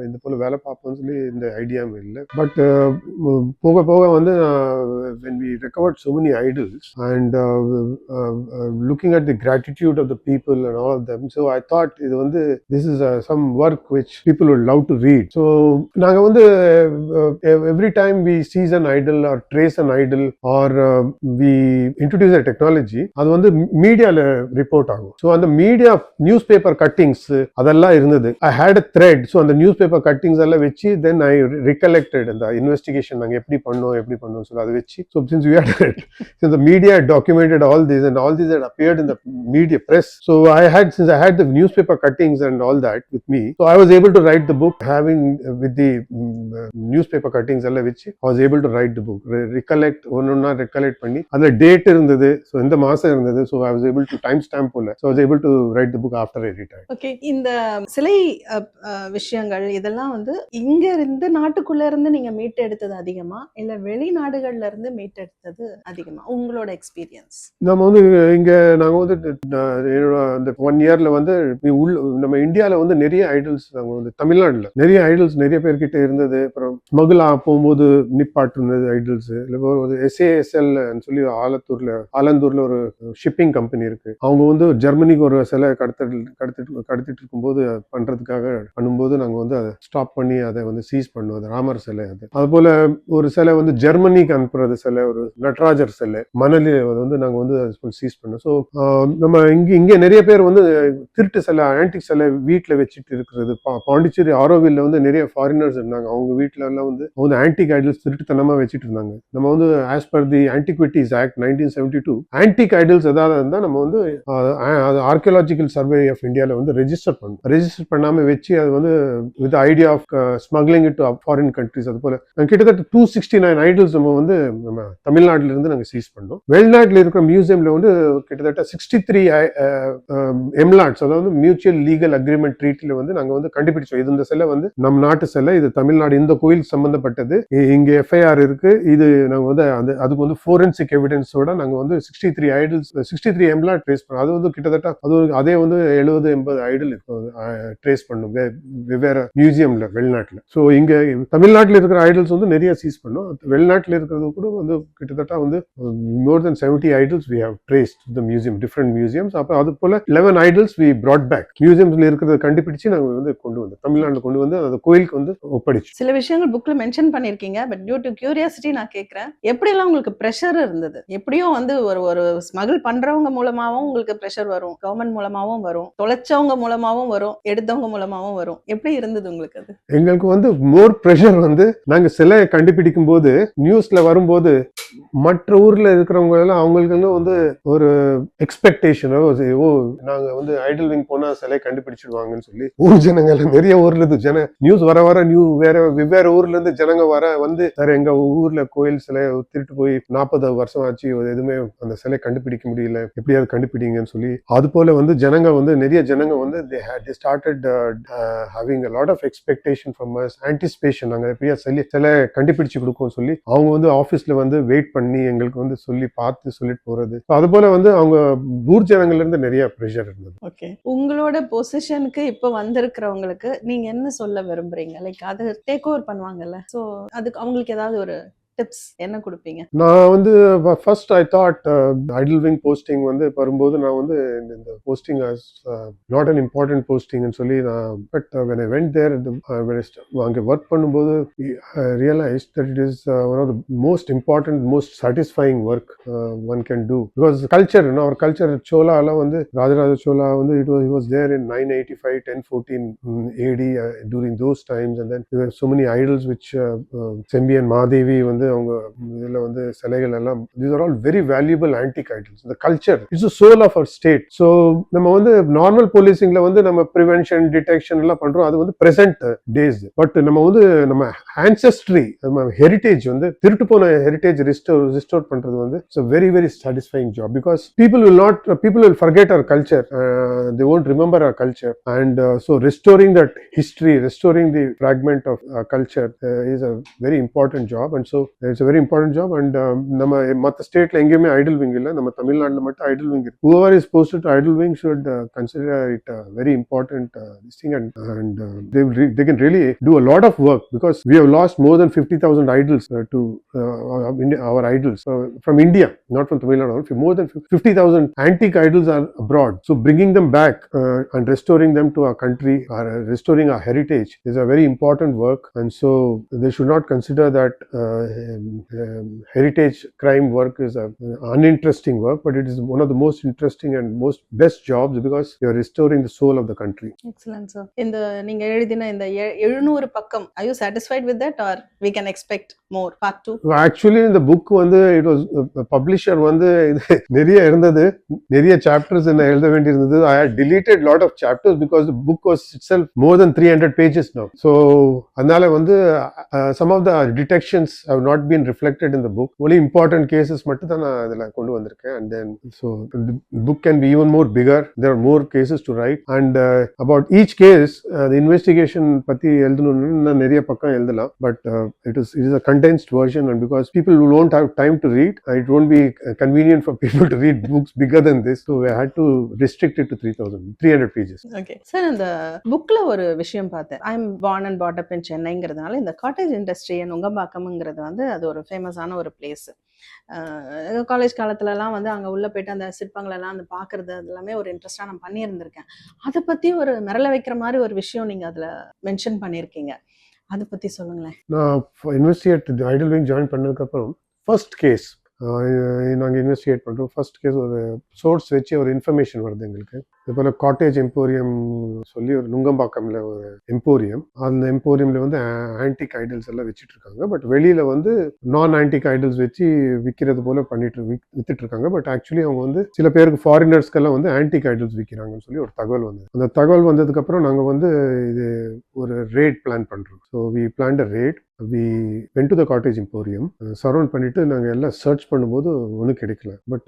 இது போல வேலை பார்ப்போம்னு சொல்லி இந்த ஐடியாவும் இல்லை. பட் போக போக வந்து when we recovered so many idols and looking at the gratitude of the people and all of them, so I thought இது வந்து this is some work which people would love to read. So நாங்கள் வந்து every time we seize an idol or trace an idol or we introduce a technology, அது வந்து மீடியால report ஆகும். So அந்த media news paper cuttings அதெல்லாம் இருந்தது. I had a thread. So அந்த நியூஸ் பேப்பர் கட்டிங்ஸ் எல்லாம் வச்சு then I recollected அந்த இன்வெஸ்டிகேஷன் நாங்கள் எப்படி பண்ணோம் சொல்லி அதை வச்சு. So since we had since the media had documented all this and all these had appeared in the media press, so since I had the newspaper cuttings and all that with me, so I was able to write the book having with the newspaper cuttings எல்லாம் வச்சு I was able to write the book, recollect ஒன்னொன்னா recollect பண்ணி அதில் date இருந்தது, so எந்த மாதம் இருந்தது, so I was able to time stamp போல, so I was able to write the book after I retired. Okay, இந்த சிலை விஷயங்கள் இதெல்லாம் வந்து இங்க இருந்து நாட்டுக்குள்ள இருந்து நீங்க மீட்டு எடுத்தது அதிகமா இல்ல வெளிநாடுகள்ல இருந்து மீட்டு எடுத்தது அதிகமா, உங்களோட எக்ஸ்பீரியன்ஸ்? நம்ம வந்து இங்க நாங்க வந்து அந்த 1 yearல வந்து நம்ம இந்தியால வந்து நிறைய ஐடல்ஸ், நாங்கள் வந்து தமிழ்நாடுல நிறைய ஐடல்ஸ் நிறைய பேர்கிட்ட இருந்தது. அப்புறம் ஸ்மகுலா போகும்போது நிப்பாட்டு இருந்தது ஐடல்ஸ். இல்லை ஒரு SASL சொல்லி ஆலந்தூர்ல ஒரு ஷிப்பிங் கம்பெனி இருக்கு. அவங்க வந்து ஜெர்மனிக்கு ஒரு சிலை கடத்திட்டு இருக்கும்போது பண்ணும்போது நாங்க வந்து அதை ஸ்டாப் பண்ணி அதை வந்து சீஸ் பண்ணுவோம். ராமர் சிலை அது போல ஒரு சிலை வந்து ஜெர்மனிக்கு அனுப்புறது சிலை, ஒரு நடராஜர் சிலை மணலி வந்து நாங்க வந்து சீஸ் பண்ணோம். ஸோ நம்ம இங்க நிறைய பேர் வந்து திருட்டு சிலை, ஆன்டிக் சிலை வீட்டுல வச்சுட்டு இருக்கிறது. பாண்டிச்சேரி ஆரோவில்ல வந்து நிறைய ஃபாரினர்ஸ் இருந்தாங்க. அவங்க வீட்டுல எல்லாம் வந்து ஆன்டிக் ஐடல்ஸ் திருட்டுத்தனமா வச்சுட்டு இருந்தாங்க. நம்ம வந்து as per the antiquities act 1972 antique idols ஏதாவது இருந்தா நம்ம வந்து ஆர்கியாலஜிக்கல் சர்வே ஆஃப் இந்தியால வந்து ரெஜிஸ்டர் பண்ணாம வச்சு அது வந்து with idea of smuggling it to foreign countries. அது போல கிட்டத்தட்ட 269 ஐடல்ஸ் நம்ம தமிழ்நாட்டில இருந்து நாங்க சீஸ் பண்ணோம். வெளிநாட்டில் இருக்கிற மியூசியம்ல வந்து கிட்டத்தட்ட 63 எம்லாட்ஸ், அதாவது மியூச்சுவல் லீகல் அக்ரிமெண்ட் ட்ரீட்டில வந்து நாங்க வந்து கண்டுபிடிச்சோம். இது இந்த சிலை வந்து நம்ம நாட்டு சிலை, இது தமிழ்நாடு இந்த கோயில் சம்பந்தப்பட்டது, இங்கே எஃப்ஐஆர் இருக்கு. இது நாங்கள் வந்து அதுக்கு வந்து ஃபோரென்சிக் எவிடன்ஸோட நாங்கள் வந்து 63 ஐடல்ஸ் 63 எம்லாம் ட்ரேஸ் பண்ணோம். அது வந்து கிட்டத்தட்ட அதே வந்து 70-80 ஐடல் ட்ரேஸ் பண்ணும் வெவ்வேறு மியூசியம்ல வெளிநாட்டில். ஸோ இங்கே தமிழ்நாட்டில் இருக்கிற ஐடல்ஸ் வந்து நிறைய சீஸ் பண்ணோம். வெளிநாட்டில் இருக்கிறது கூட வந்து கிட்டத்தட்ட வந்து more then 70 idols we have traced the museum, different museums. அப்போ அது போல 11 ஐடல்ஸ் வி brought பேக். மியூசியம்ஸ்ல இருக்கிறத கண்டுபிடிச்சு நாங்கள் வந்து கொண்டு வந்து தமிழ்நாட்டில் கொண்டு வந்து அந்த கோயிலுக்கு வந்து ஒப்படைச்சு. சில விஷயங்கள் புக்ல மென்ஷன் பண்ணிருக்கீங்க. பட் டியூ டு கியூரியாசிட்டி நான் கேட்கிறேன், எப்படியெல்லாம் உங்களுக்கு ப்ரெஷர் இருந்தது? எப்படியும் வந்து ஒரு ஸ்மகிள் பண்றவங்க மூலமாவும் உங்களுக்கு ப்ரெஷர் வரும், கவர்மெண்ட் மூலமாவும் வரும், தொலைச்சவங்க மூலமாவும் வரும், எடுத்தவங்க மூலமாவும் வரும். எப்படி இருந்தது உங்களுக்கு அது? எங்களுக்கு வந்து மோர் ப்ரெஷர் வந்து நாங்க சிலை கண்டுபிடிக்கும் போது நியூஸ்ல வரும்போது மற்ற ஊர்ல இருக்கிறவங்க எல்லாம் அவங்களுக்கு வந்து ஒரு எக்ஸ்பெக்டேஷன், ஓ நாங்க வந்து ஐடல் விங் போனா சிலை கண்டுபிடிச்சிடுவாங்கன்னு சொல்லி ஊர் ஜனங்க நிறைய ஊர்ல இருந்து நியூஸ் வர வெவ்வேறு ஊர்ல இருந்து ஜனங்க வந்து சார் எங்க ஊர்ல கோயில் சிலை திருட்டு போய் 40 வருஷம் ஆச்சு, எதுவுமே அந்த சிலை கண்டுபிடிக்க முடியல, எப்படியாவது கண்டுபிடிங்கன்னு சொல்லி அது போல வந்து நிறைய ஜனங்க வந்து they started having a lot of expectation from us, anticipation. நாங்க எப்படியா சிலை கண்டுபிடிச்சு கொடுக்கும் சொல்லி அவங்க வந்து ஆபீஸ்ல வந்து வெயிட் பண்ணி எங்களுக்கு வந்து சொல்லி பார்த்து சொல்லிட்டு போறது. அது போல வந்து அவங்க ஊர் ஜனங்கள்ல இருந்து நிறைய ப்ரெஷர் இருந்தது. ஓகே, உங்களோட பொசிஷனுக்கு இப்ப வந்திருக்கிறவங்களுக்கு நீங்க என்ன சொல்ல விரும்புறீங்க? லைக் அது டேக் ஓவர் பண்ணுவாங்கல்ல, சோ அதுக்கு அவங்களுக்கு ஏதாவது ஒரு டிப்ஸ் என்ன கொடுப்பீங்க? நான் வந்து first I thought Idol wing posting வந்து வரும்போது நான் வந்து இந்த posting as not an important posting ன்னு சொல்லி நான் but when I went there அங்கே ஒர்க் பண்ணும்போது I realized that it is one of the most important, most satisfying work one can do, because culture, our culture, Chola எல்லாம் வந்து ராஜராஜ சோழா வந்து he was there in 985 1014 AD during those times, and then there were so many idols which Sembiyan Madevi வந்து அவங்க இதுல வந்து சிலைகள் எல்லாம், these are all very valuable antique idols. The culture is the soul of our state. So நம்ம வந்து normal போலீசிங்ல வந்து நம்ம பிரிவென்ஷன் டிடெக்ஷன் எல்லாம் பண்றோம், அது வந்து பிரசன்ட் டேஸ். பட் நம்ம வந்து நம்ம ஆன்செஸ்ட்ரி, நம்ம ஹெரிட்டேஜ் வந்து திருட்டு போன ஹெரிட்டேஜ் ரிஸ்டோர் பண்றது வந்து it's a very very satisfying job, because people will forget our culture, they won't remember our culture, and so restoring that history, restoring the fragment of culture is a very important job, and so it's a very important job. And நம்ம மற்ற ஸ்டேட்ல எங்கேயுமே Idol wing இல்லை, நம்ம தமிழ்நாட்டில் மட்டும் Idol wing இருக்கு. whoever is posted to idol wing should consider it a very important thing, and they can really do a lot of work, because we have lost more than 50,000 idols to our idols from India, not from Tamil Nadu. More than 50,000 antique idols are abroad, so bringing them back and restoring them to our country, restoring our heritage is a very important work, and so they should not consider that heritage crime work is an uninteresting work, but it is one of the most interesting and most best jobs, because you are restoring the soul of the country. Excellent sir. இந்த நீங்க எழுதின இந்த 700 பக்கம், are you satisfied with that or we can expect more part 2? Actually in the book வந்து it was publisher வந்து நிறைய இருந்தது, நிறைய chapters என்ன எழுத வேண்டி இருந்தது. I had deleted lot of chapters because the book was itself more than 300 pages now, so அதனால வந்து some of the detections have not been reflected in the book. Only important cases மட்டும் தான் நான் அதுல கொண்டு வந்திருக்கேன். And then so the book can be even more bigger, there are more cases to write, and about each case the investigation பத்தி எழுதணும்னா நிறைய பக்கம் எழுதலாம், but it is a condensed version, and because people won't have time to read, it won't be convenient for people to read books bigger than this, so I had to restrict it to 300 pages. Okay sir, இந்த புக்ல ஒரு விஷயம் பார்த்தேன். I am born and brought up in சென்னைங்கிறதுனால இந்த cottage industry நுங்கம்பாக்கம்ங்கிறது வந்து அது ஒரு ஃபேமஸான ஒரு பிளேஸ். காலேஜ் காலத்துலலாம் வந்து அங்கே உள்ளே போயிட்டு அந்த சிற்பங்களெல்லாம் அந்த பார்க்குறது அது எல்லாமே ஒரு இன்ட்ரெஸ்டாக நான் பண்ணியிருந்திருக்கேன். அதை பற்றி ஒரு மிரள வைக்கிற மாதிரி ஒரு விஷயம் நீங்கள் அதில் மென்ஷன் பண்ணியிருக்கீங்க, அதை பற்றி சொல்லுங்களேன். நான் யூனிவர்சிட்டி ஐடல் விங் ஜாயின் பண்ணதுக்கப்புறம் ஃபர்ஸ்ட் கேஸ் நாங்கள் இன்வெஸ்டிகேட் பண்ணுறோம். ஃபர்ஸ்ட் கேஸ் ஒரு சோர்ஸ் வச்சு ஒரு இன்ஃபர்மேஷன் வருது எங்களுக்கு. இது போல் காட்டேஜ் எம்போரியம் சொல்லி ஒரு நுங்கம்பாக்கம்ல ஒரு எம்போரியம், அந்த எம்போரியம்ல வந்து ஆன்டிக் ஐடல்ஸ் எல்லாம் வச்சுட்டு இருக்காங்க. பட் வெளியில வந்து நான் ஆன்டிக் ஐடல்ஸ் வச்சு விற்கிறது போல வித்துட்டு இருக்காங்க. பட் ஆக்சுவலி அவங்க வந்து சில பேருக்கு ஃபாரினர்ஸ்க்கெல்லாம் வந்து ஆன்டிக் ஐடல்ஸ் விற்கிறாங்கன்னு சொல்லி ஒரு தகவல் வந்தது. அந்த தகவல் வந்ததுக்கு அப்புறம் நாங்கள் வந்து இது ஒரு ரேட் பிளான் பண்றோம். So we planned a raid. We went to the cottage emporium. Surround பண்ணிட்டு நாங்கள் எல்லாம் சர்ச் பண்ணும்போது ஒன்றும் கிடைக்கல. பட்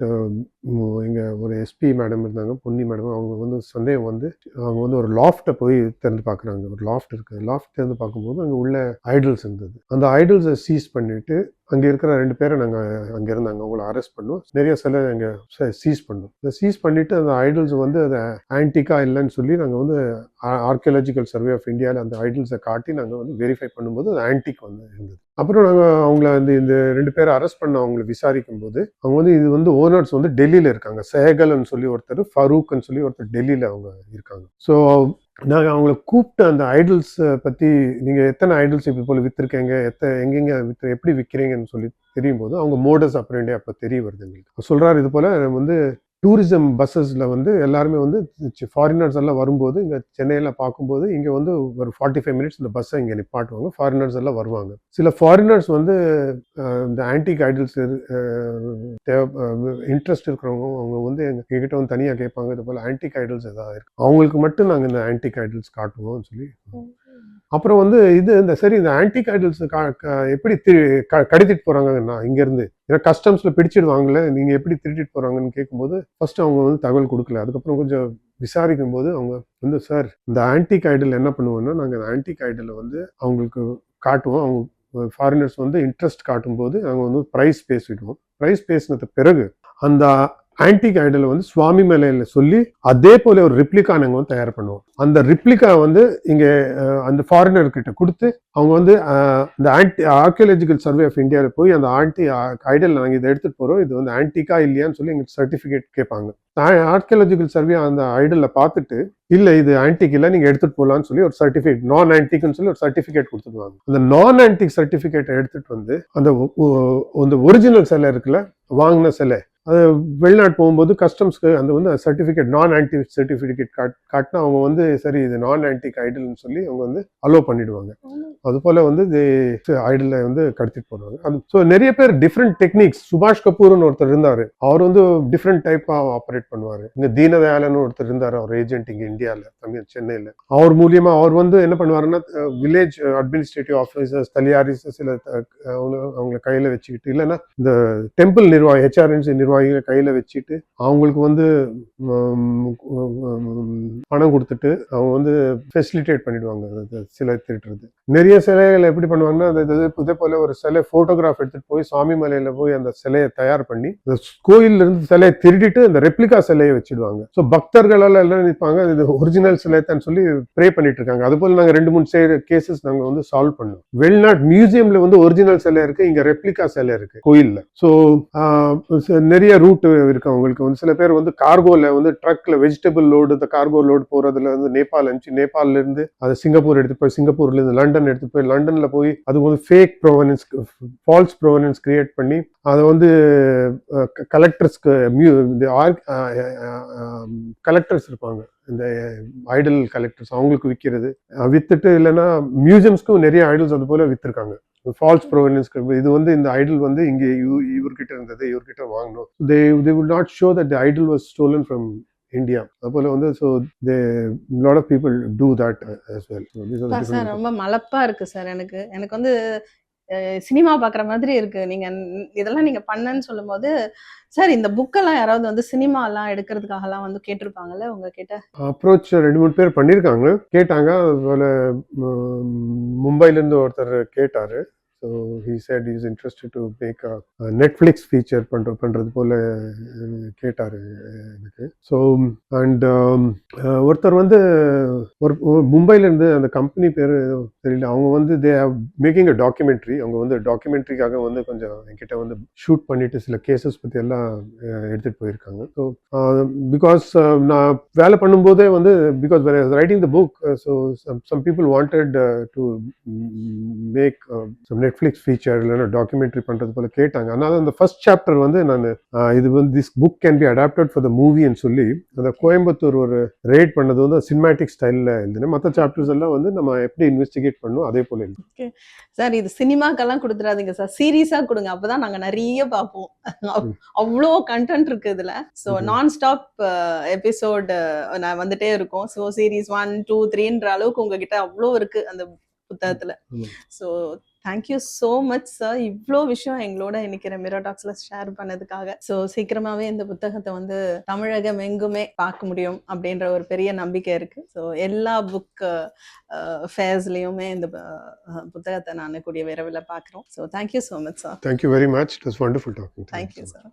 இங்கே ஒரு எஸ்பி மேடம் இருந்தாங்க, பொன்னி மேடம், அவங்க அவங்க வந்து சந்தேகம் வந்து அவங்க வந்து ஒரு லாஃப்ட்டை போய் திறந்து பார்க்குறாங்க. ஒரு லாஃப்ட் இருக்குது. லாஃப்ட் திறந்து பார்க்கும்போது அங்கே உள்ள ஐடல்ஸ் இருந்தது. அந்த ஐடல்ஸை சீஸ் பண்ணிவிட்டு அங்கே இருக்கிற 2 பேரை நாங்கள் அங்கே இருந்தாங்க, அவங்கள அரெஸ்ட் பண்ணோம். நிறைய சிலை அங்கே சீஸ் பண்ணோம். இதை சீஸ் பண்ணிவிட்டு அந்த ஐடல்ஸ் வந்து அதை ஆன்டிக்கா இல்லைன்னு சொல்லி நாங்கள் வந்து ஆர்கியாலஜிக்கல் சர்வே ஆஃப் இந்தியாவில் அந்த ஐடல்ஸை காட்டி நாங்கள் வந்து வெரிஃபை பண்ணும்போது அது ஆன்டிக் வந்து இருந்தது. அப்புறம் நாங்கள் அவங்கள வந்து இந்த 2 பேரை அரெஸ்ட் பண்ண அவங்களை விசாரிக்கும் போது அவங்க வந்து இது வந்து ஓனர்ஸ் வந்து டெல்லியில் இருக்காங்க. சேகல்னு சொல்லி ஒருத்தர், ஃபரூக்னு சொல்லி ஒருத்தர் டெல்லியில் அவங்க இருக்காங்க. ஸோ நாங்கள் அவங்கள கூப்பிட்டு அந்த ஐடல்ஸை பற்றி நீங்கள் எத்தனை ஐடல்ஸ் இப்போ போல் விற்றுருக்கீங்க, எங்கெங்க எப்படி விற்கிறீங்கன்னு சொல்லி தெரியும் போது அவங்க மோடஸ் ஆப்பரண்டி அப்போ தெரிய வருது எங்களுக்கு. சொல்கிறார் இது போல் வந்து டூரிசம் பஸ்ஸஸில் வந்து எல்லாருமே வந்து ஃபாரினர்ஸ் எல்லாம் வரும்போது இங்கே சென்னையில் பார்க்கும்போது இங்கே வந்து ஒரு 45 மினிட்ஸ் இந்த பஸ்ஸை இங்கே நிப்பாட்டுவாங்க. ஃபாரினர்ஸ் எல்லாம் வருவாங்க. சில ஃபாரினர்ஸ் வந்து இந்த ஆன்டிக் ஐடல்ஸ் இன்ட்ரெஸ்ட் இருக்கிறவங்க அவங்க வந்து எங்ககிட்ட வந்து தனியாக கேட்பாங்க, இது போல் ஆன்டிக் ஐடல்ஸ் எதாவது இருக்கு, அவங்களுக்கு மட்டும் நாங்கள் இந்த ஆன்டிக் ஐடல்ஸ் காட்டுவோம்னு சொல்லி. அப்புறம் வந்து இந்த சரி இந்த ஆன்டிக் ஐடல்ஸ் எப்படி கடத்திட்டு போகிறாங்கன்னா இங்கேருந்து, ஏன்னா கஸ்டம்ஸில் பிடிச்சிடுவாங்களே, நீங்கள் எப்படி திருட்டிட்டு போகிறாங்கன்னு கேட்கும்போது ஃபர்ஸ்ட் அவங்க வந்து தகவல் கொடுக்கல. அதுக்கப்புறம் கொஞ்சம் விசாரிக்கும் போது அவங்க வந்து சார் இந்த ஆன்டிக் ஐடல் என்ன பண்ணுவோம்னா நாங்கள் அந்த ஆன்டிக் ஐடலை வந்து அவங்களுக்கு காட்டுவோம். அவங்க ஃபாரினர்ஸ் வந்து இன்ட்ரெஸ்ட் காட்டும்போது நாங்கள் வந்து ப்ரைஸ் பேசிடுவோம். ப்ரைஸ் பேசினது பிறகு அந்த ஆன்டிக் ஐடலை வந்து சுவாமி மலையில் சொல்லி அதே போல ஒரு ரிப்ளிகா நாங்கள் வந்து தயார் பண்ணுவோம். அந்த ரிப்ளிகா வந்து இங்கே அந்த ஃபாரினர்கிட்ட கொடுத்து அவங்க வந்து இந்த ஆர்கியாலஜிக்கல் சர்வே ஆஃப் இந்தியாவில் போய் அந்த ஐடல் நாங்கள் இதை எடுத்துகிட்டு போகிறோம், இது வந்து ஆன்டிக்கா இல்லையான்னு சொல்லி எங்களுக்கு சர்டிஃபிகேட் கேட்பாங்க. ஆர்கியாலஜிக்கல் சர்வே அந்த ஐடலில் பார்த்துட்டு இல்லை இது ஆன்டிக் இல்லை நீங்கள் எடுத்துகிட்டு போகலான்னு சொல்லி ஒரு சர்டிஃபிகேட், நான் ஆன்டிக்னு சொல்லி ஒரு சர்டிஃபிகேட் கொடுத்துருவாங்க. அந்த நான் ஆன்டிக் சர்டிஃபிகேட்டை எடுத்துகிட்டு வந்து அந்த ஒரிஜினல் சிலை இருக்குல்ல, வாங்கின சிலை, அது வெளிநாட்டு போகும்போது கஸ்டம்ஸ்க்கு அந்த வந்து சர்டிஃபிகேட், நான் ஆன்டிக் சர்டிஃபிகேட் காட்டினா அவங்க வந்து சரி இது நான் ஆன்டிக் ஐடல்னு சொல்லி அவங்க வந்து அலோவ் பண்ணிடுவாங்க. அது போல வந்து ஐடலை வந்து கடத்திட்டு போடுவாங்க. அது ஸோ நிறைய பேர் டிஃப்ரெண்ட் டெக்னிக்ஸ். சுபாஷ் கபூர்னு ஒருத்தர் இருந்தார், அவர் வந்து டிஃப்ரெண்ட் டைப்பாக ஆப்ரேட் பண்ணுவார். இங்கே தீனதயாளன் ஒருத்தர் இருந்தார், அவர் ஏஜென்ட் இங்கே இந்தியாவில் சென்னையில். அவர் மூலியமாக அவர் வந்து என்ன பண்ணுவாருன்னா வில்லேஜ் அட்மினிஸ்ட்ரேட்டிவ் ஆஃபீஸர்ஸ், தலியாரிஸ் சில அவங்கள கையில் வச்சுக்கிட்டு, இல்லைன்னா இந்த டெம்பிள் நிர்வாகி ஹெச்ஆர்என்சி நிர்வாகிகளை கையில் வச்சுட்டு அவங்களுக்கு வந்து பணம் கொடுத்துட்டு அவங்க வந்து ஃபெசிலிட்டேட் பண்ணிடுவாங்க சிலை திருட்டுறது. நிறைய சிலைகளை எப்படி பண்ணுவாங்கன்னா இதே போல ஒரு சிலை ஃபோட்டோகிராஃப் எடுத்துட்டு போய் சுவாமி மலையில போய் அந்த சிலையை தயார் பண்ணி கோயில்ல இருந்து சிலையை திருடிட்டு அந்த ரெப்ளிகா சிலையை வச்சிடுவாங்க. ஸோ பக்தர்களால் எல்லாம் நினைப்பாங்க இது ஒரிஜினல் சிலை தான் சொல்லி ப்ரே பண்ணிட்டு இருக்காங்க. அது போல நாங்கள் 2-3 கேசஸ் நாங்கள் வந்து சால்வ் பண்ணோம். வெளிநாட்டு மியூசியம்ல வந்து ஒரிஜினல் சிலை இருக்கு, இங்க ரெப்ளிகா சிலை இருக்கு கோயில்ல. ஸோ நிறைய ரூட் இருக்கு அவங்களுக்கு. வந்து சில பேர் வந்து கார்கோல வந்து ட்ரக்ல வெஜிடபிள் லோடு, இந்த கார்கோ லோடு போறதுல வந்து நேபாள் அனுப்பிச்சு, நேபாள்ல இருந்து அதை சிங்கப்பூர் எடுத்து போய், சிங்கப்பூர்ல இருந்து லண்டன் எடுத்து போய், லண்டன்ல போய் அது வந்து ஃபேக் ப்ரோவனன்ஸ், ஃபால்ஸ் ப்ரோவனன்ஸ் கிரியேட் பண்ணி அதை வந்து கலெக்டர்ஸ்க்கு கலெக்டர்ஸ் இருப்பாங்க, இந்த ஐடல் கலெக்டர்ஸ், அவங்களுக்கு விற்கிறது, வித்துட்டு இல்லைன்னா மியூசியம்ஸ்க்கும் நிறைய ஐடல்ஸ் அது போல வித்துருக்காங்க ஃபால்ஸ் ப்ரோவனன்ஸ்க்கு. இது வந்து இந்த ஐடல் வந்து இங்கே இவர்கிட்ட இருந்தது, இவர்கிட்ட வாங்கணும். they will not show that the idol was stolen from India. அதுபோல வந்து so they lot of people do that as well. So these are the sir ரொம்ப மலப்பா இருக்கு சார். எனக்கு வந்து சினிமா பார்க்குற மாதிரி இருக்கு. நீங்க இதெல்லாம் நீங்க பண்ணன்னு சொல்லும் போது சார், இந்த புக்கெல்லாம் யாராவது வந்து சினிமாலாம் எடுக்கிறதுக்காகலாம் வந்து கேட்டிருப்பாங்கல்ல உங்ககிட்ட? அப்ரோச் 2-3 பேர் பண்ணியிருக்காங்க, கேட்டாங்க. அதுபோல மும்பைல இருந்து ஒருத்தர் கேட்டாரு. So he said he is interested to make a Netflix feature பண்றது போல கேட்டாரு எனக்கு. ஸோ அண்ட் ஒருத்தர் வந்து ஒரு மும்பைல இருந்து, அந்த கம்பெனி பேரு தெரியல, அவங்க வந்து they are making a documentary. அவங்க வந்து டாக்குமெண்ட்ரிக்காக வந்து கொஞ்சம் என்கிட்ட வந்து ஷூட் பண்ணிட்டு சில கேசஸ் பத்தி எல்லாம் எடுத்துட்டு போயிருக்காங்க. ஸோ பிகாஸ் நான் வேலை பண்ணும்போதே வந்து because when I was writing the book, so some people wanted to make some Netflix feature இல்லைன்னா டாக்குமெண்ட்ரி பண்றது போல கேட்டாங்க. அதனால அந்த ஃபர்ஸ்ட் சாப்டர் வந்து நான் இது வந்து this book can be adapted for the மூவின்னு சொல்லி அந்த கோயம்புத்தூர் ஒரு ரேட் பண்ணது வந்து சினிமேட்டிக் ஸ்டைலில் எழுதுனேன். மற்ற சாப்டர்ஸ் எல்லாம் வந்து நம்ம எப்படி இன்வெஸ்டிகேட் பண்ணணும் அதே போல எழுது. ஓகே சார், இது சினிமாக்கெல்லாம் கொடுத்துடாதீங்க சார், சீரியஸா கொடுங்க, அப்பதான் நாங்க நிறைய பார்ப்போம். அவ்வளோ கண்டென்ட் இருக்கு இதுல. ஸோ நான் ஸ்டாப் எபிசோட் நான் வந்துட்டே இருக்கும். ஸோ சீரீஸ் 1, 2, 3ன்ற அளவுக்கு உங்ககிட்ட அவ்வளோ இருக்கு அந்த புத்தகத்துல. So thank you so much sir, இவ்வளோ விஷயம் எங்களோட இன்னைக்கு ரெமிரா டாக்ஸ்ல ஷேர் பண்ணதுக்காக. ஸோ சீக்கிரமாவே இந்த புத்தகத்தை வந்து தமிழகம் எங்குமே பார்க்க முடியும் அப்படின்ற ஒரு பெரிய நம்பிக்கை இருக்கு. ஸோ எல்லா புக் ஃபேர்ஸ்லயுமே இந்த புத்தகத்தை நான் கூடிய விரைவில் பார்க்குறோம். So thank you so much sir. Thank you very much. It was wonderful talking to you. Thank you sir.